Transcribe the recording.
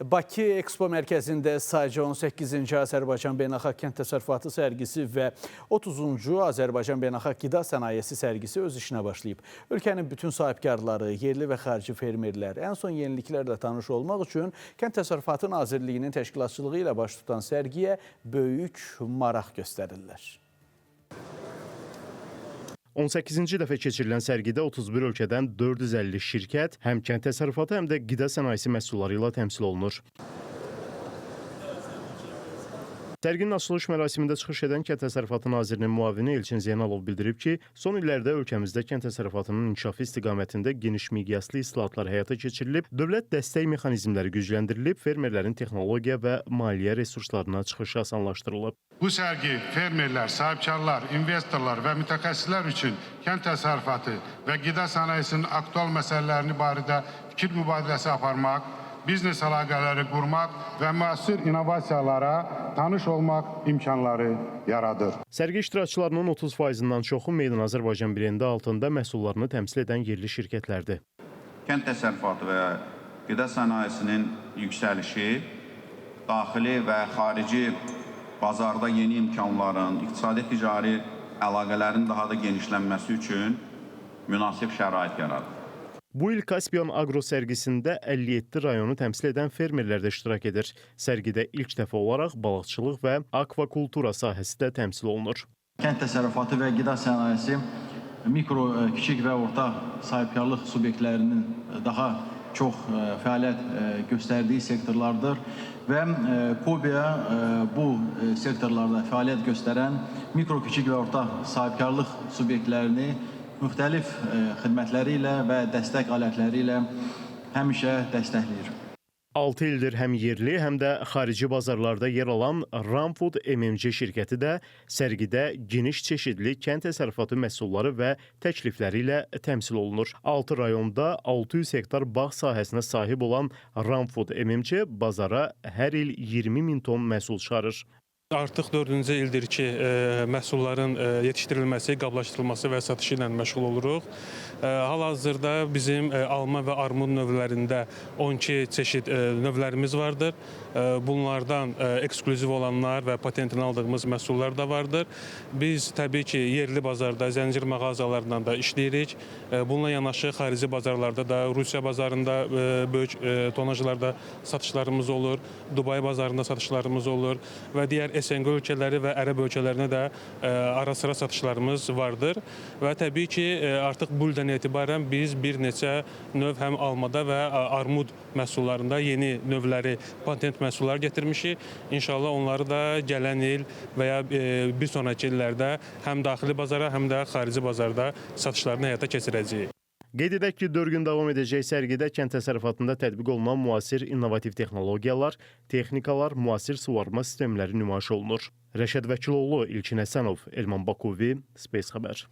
Bakı Ekspo Mərkəzində sadəcə 18-ci Azərbaycan Beynəlxalq Kənd Təsərrüfatı sərgisi və 30-cu Azərbaycan Beynəlxalq Qida Sənayesi sərgisi öz işinə başlayıb. Ölkənin bütün sahibkarları, yerli və xarici fermerlər ən son yeniliklərlə tanış olmaq üçün Kənd Təsərrüfatı Nazirliyinin təşkilatçılığı ilə baş tutan sərgiyə böyük maraq göstərirlər. 18-ci dəfə keçirilən sərgidə 31 ölkədən 450 şirkət həm kənd təsərrüfatı, həm də qida sənayesi məhsulları ilə təmsil olunur. Sərginin açılış mərasimində çıxış edən Kənd Təsərrüfatı Nazirinin müavini Elçin Zeynalov bildirib ki, son illərdə ölkəmizdə kənd təsərrüfatının inkişafı istiqamətində geniş miqyaslı islahatlar həyata keçirilib, dövlət dəstək mexanizmləri gücləndirilib, fermerlərin texnologiya və maliyyə resurslarına çıxışı asanlaşdırılıb. Bu sərgi fermerlər, sahibkarlar, investorlar və mütəxəssislər üçün kənd təsərrüfatı və qida sənayesinin aktual məsələlərini barədə fikir mübadiləsi aparmaq, biznes əlaqələri qurmaq və müasir innovasiyalara tanış olmaq imkanları yaradır. Sərgi iştirakçılarının 30%-dan çoxu Made in Azərbaycan brendi altında məhsullarını təmsil edən yerli şirkətlərdir. Kənd təsərrüfatı və qida sənayesinin yüksəlişi, daxili və xarici bazarda yeni imkanların, iqtisadi-ticari əlaqələrin daha da genişlənməsi üçün münasib şərait yaradır. Bu il Kaspion Agro sərgisində 57 rayonu təmsil edən fermerlər də iştirak edir. Sərgidə ilk dəfə olaraq balıqçılıq və akvakultura sahəsi də təmsil olunur. Kənd təsərrüfatı və qida sənayesi mikro, kiçik və orta sahibkarlıq subyektlərinin daha çox fəaliyyət göstərdiyi sektorlardır və KOBİ bu sektorlarda fəaliyyət göstərən mikro, kiçik və orta sahibkarlıq subyektlərini müxtəlif xidmətləri ilə və dəstək alətləri ilə həmişə dəstəkləyir. 6 ildir həm yerli, həm də xarici bazarlarda yer alan Ramfood MMC şirkəti də sərgidə geniş çeşidli kənd təsərrüfatı məhsulları və təklifləri ilə təmsil olunur. 6 rayonda 600 hektar bağ sahəsinə sahib olan Ramfood MMC bazara hər il 20 min ton məhsul çıxarır. Artıq 4-cü ildir ki, məhsulların yetişdirilməsi, qablaşdırılması və satışı ilə məşğul oluruq. Hal-hazırda bizim alma və armud növlərində 12 çeşid növlərimiz vardır. Bunlardan eksklüziv olanlar və patentini aldığımız məhsullar da vardır. Biz təbii ki, yerli bazarda, zəncir mağazalarından da işləyirik. Bununla yanaşı xarici bazarlarda da, Rusiya bazarında böyük tonajlarda satışlarımız olur, Dubai bazarında satışlarımız olur və digər SNG ölkələri və Ərəb ölkələrinə də ara-sıra satışlarımız vardır. Və təbii ki, artıq bu ildən etibarən biz bir neçə növ həm almada və armud məhsullarında yeni növləri, patent məhsullar gətirmişik. İnşallah onları da gələn il və ya bir sonraki illərdə həm daxili bazara, həm də xarici bazarda satışlarını həyata keçirəcəyik. Qeyd edək ki, 4 gün davam edəcək sərgidə kənd təsərrüfatında tətbiq olunan müasir innovativ texnologiyalar, texnikalar, müasir suvarma sistemləri nümayiş olunur. Rəşad Vəkiloğlu, İlkin Həsənov, Elman Bakuvi, Space Xəbər.